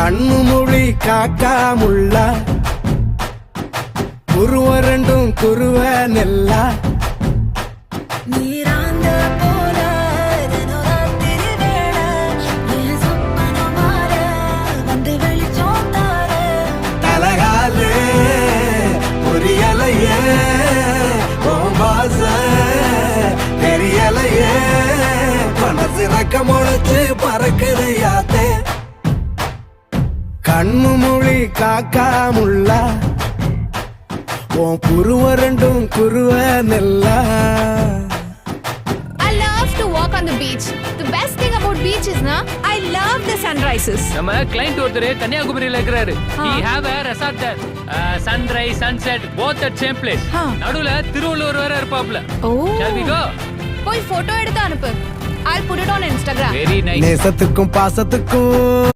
கண்ணு மொழி காக்காமுள்ள குருவ ரெண்டும் குருவ நெல்லா நீராந்த போல தினராத்திரி வேளை என் சொப்பனம் மாற வந்து வெளிச்சம் தார தலகாலு புரியலையே பாச தெரியலையே மனசு ரக்க முளைச்சு பறக்குது யாத்தே கண்ணு மொழி காக்காமுள்ள உன் குருவ ரெண்டும் குருவ நெல்லா. I love to walk on the beach. The best thing about beach is I love the sunrises. நம்ம கிளைண்ட் ஒருத்தர் கன்னியாகுமரியில இருக்கிறாரு. He have a resort there. Sunrise, sunset, both at same place. நடுவுல திருவள்ளுவர் வேற இருப்பாப்ல. Oh. Shall we go? போய் photo எடுத்து அனுப்பு. I'll put it on Instagram. Very nice. நேசத்துக்கும் பாசத்துக்கும்